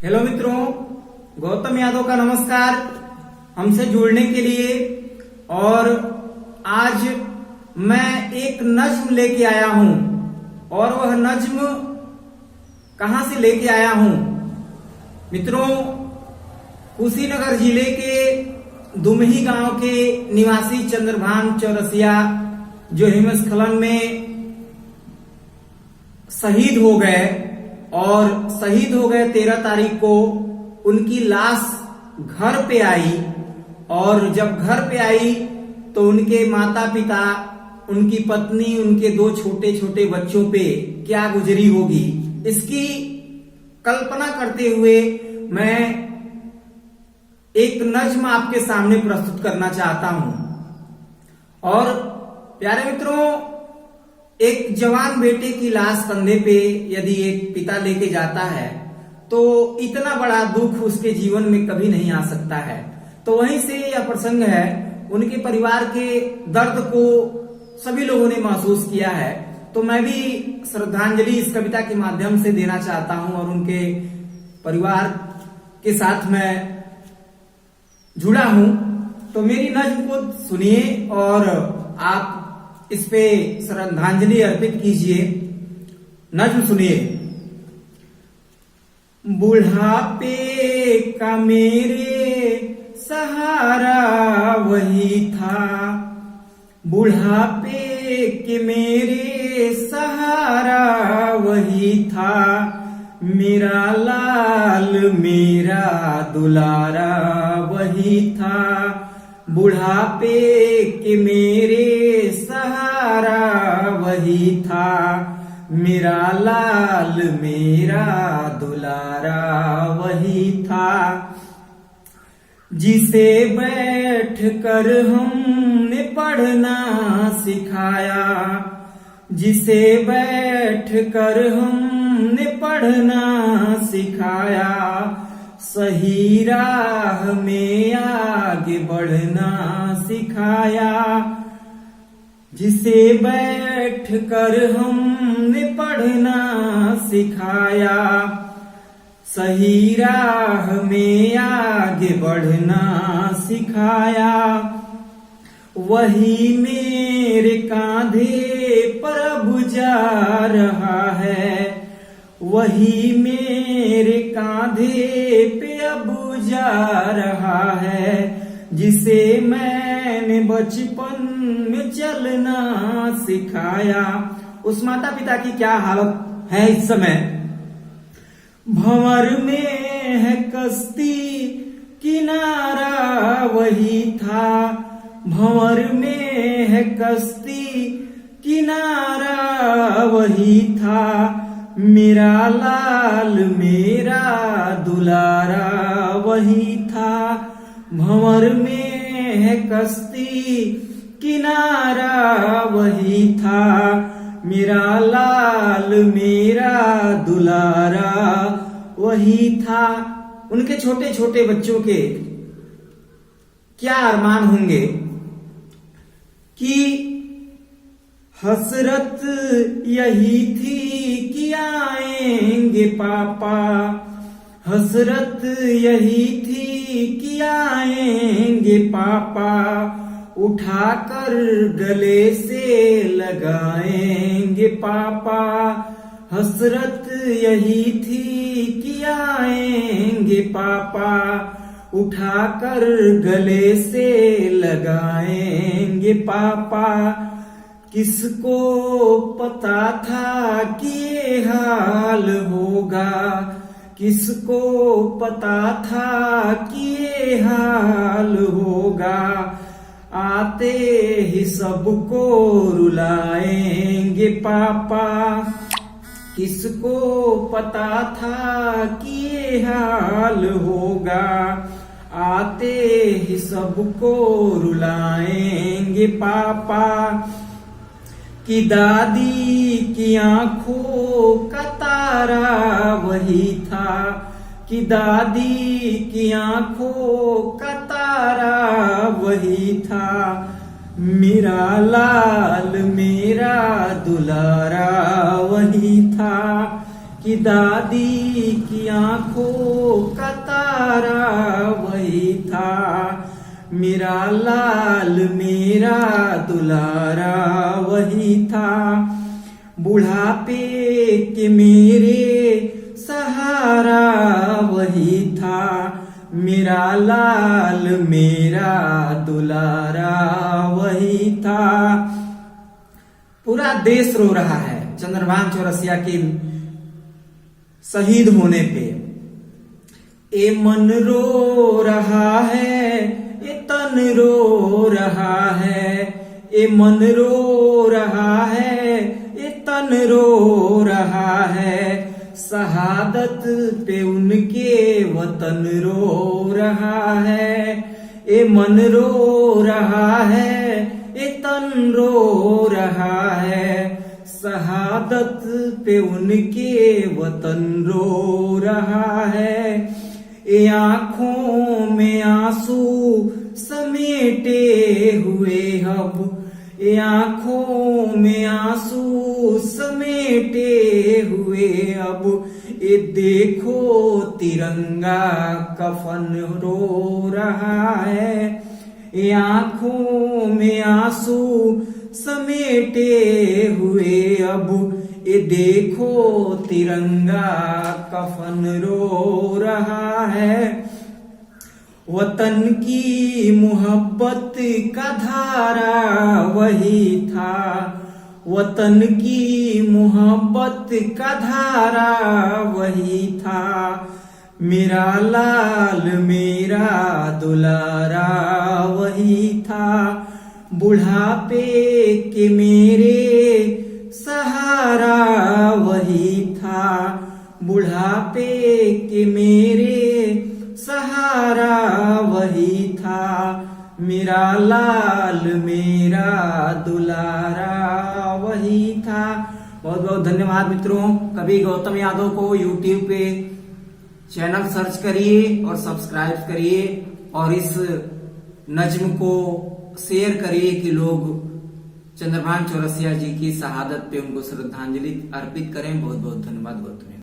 Hello मित्रों, गौतम यादव का नमस्कार। हमसे जुड़ने के लिए और आज मैं एक नज्म लेके आया हूं और वह नज्म कहां से लेके आया हूं मित्रों, कुशीनगर जिले के दुमही गांव के निवासी चंद्रभान चौरसिया जो हिमस्खलन में शहीद हो गए और शहीद हो गए 13 तारीख को उनकी लाश घर पे आई। और जब घर पे आई तो उनके माता पिता, उनकी पत्नी, उनके 2 छोटे छोटे बच्चों पे क्या गुजरी होगी, इसकी कल्पना करते हुए मैं एक नज्म आपके सामने प्रस्तुत करना चाहता हूं। और प्यारे मित्रों, एक जवान बेटे की लाश कंधे पे यदि एक पिता लेके जाता है तो इतना बड़ा दुख उसके जीवन में कभी नहीं आ सकता है। तो वहीं से यह प्रसंग है, उनके परिवार के दर्द को सभी लोगों ने महसूस किया है। तो मैं भी श्रद्धांजलि इस कविता के माध्यम से देना चाहता हूं और उनके परिवार के साथ मैं जुड़ा हूं। तो मेरी नज्म को सुनिए और आप इस पे श्रद्धांजलि अर्पित कीजिए। नज्म सुनिए। बुढ़ापे का मेरे सहारा वही था, बुढ़ापे के मेरे सहारा वही था, मेरा लाल मेरा दुलारा वही था, बुढ़ापे के मेरे सहारा वही था, मेरा लाल मेरा दुलारा वही था, जिसे बैठ कर हमने पढ़ना सिखाया, जिसे बैठ कर हमने पढ़ना सिखाया, सही राह में आगे बढ़ना सिखाया, जिसे बैठ कर हमने पढ़ना सिखाया, सही राह में आगे बढ़ना सिखाया, वही मेरे कांधे पर अब जा रहा है, वही मेरे कांधे पे अब जा रहा है, जिसे मैंने बचपन में चलना सिखाया। उस माता पिता की क्या हालत है इस समय। भंवर में है कश्ती किनारा वही था, भंवर में है कश्ती किनारा वही था, मेरा लाल मेरा दुलारा वही था, भंवर में है कश्ती किनारा वही था, मेरा लाल मेरा दुलारा वही था। उनके छोटे छोटे बच्चों के क्या अरमान होंगे कि हसरत यही थी कि आएंगे पापा, हसरत यही थी कि आएंगे पापा, उठाकर गले से लगाएंगे पापा, हसरत यही थी कि आएंगे पापा, उठाकर गले से लगाएंगे पापा, किसको पता था कि ये हाल होगा, किसको पता था कि ये हाल होगा, आते ही सबको रुलाएंगे पापा, किसको पता था कि ये हाल होगा, आते ही सबको रुलाएंगे पापा, कि दादी की आंखों का तारा वही था, कि दादी की आंखों का तारा वही था, मेरा लाल मेरा दुलारा वही था, कि दादी की आंखों का तारा वही था, मेरा लाल मेरा दुलारा वही था, बुढ़ापे के मेरे सहारा वही था, मेरा लाल मेरा दुलारा वही था। पूरा देश रो रहा है चंद्रभान चौरसिया के शहीद होने पे। ए मन रो रहा है, ए तन रो रहा है, ए मन रो रहा है, ए तन रो रहा है, शहादत पे उनके वतन रो रहा है। ए मन रो रहा है, ए तन रो रहा है, शहादत पे उनके वतन रो रहा है। ए आंखों में आंसू समेटे हुए अब, ए आंखों में आंसू समेटे हुए अब, ए देखो तिरंगा कफन रो रहा है। ए आंखों में आंसू समेटे हुए अब, ए देखो तिरंगा कफन रो रहा है। वतन की मोहब्बत का धारा वही था, वतन की मोहब्बत का धारा वही था, मेरा लाल मेरा दुलारा वही था, बुढ़ापे के मेरे सहारा वही था, बुढ़ापे के मेरे सहारा वही था, मेरा लाल मेरा दुलारा वही था। बहुत बहुत धन्यवाद मित्रों। कवि गौतम यादव को यूट्यूब पे चैनल सर्च करिए और सब्सक्राइब करिए और इस नज्म को शेयर करिए कि लोग चंद्रभान चौरसिया जी की शहादत पे उनको श्रद्धांजलि अर्पित करें। बहुत बहुत धन्यवाद गौतम।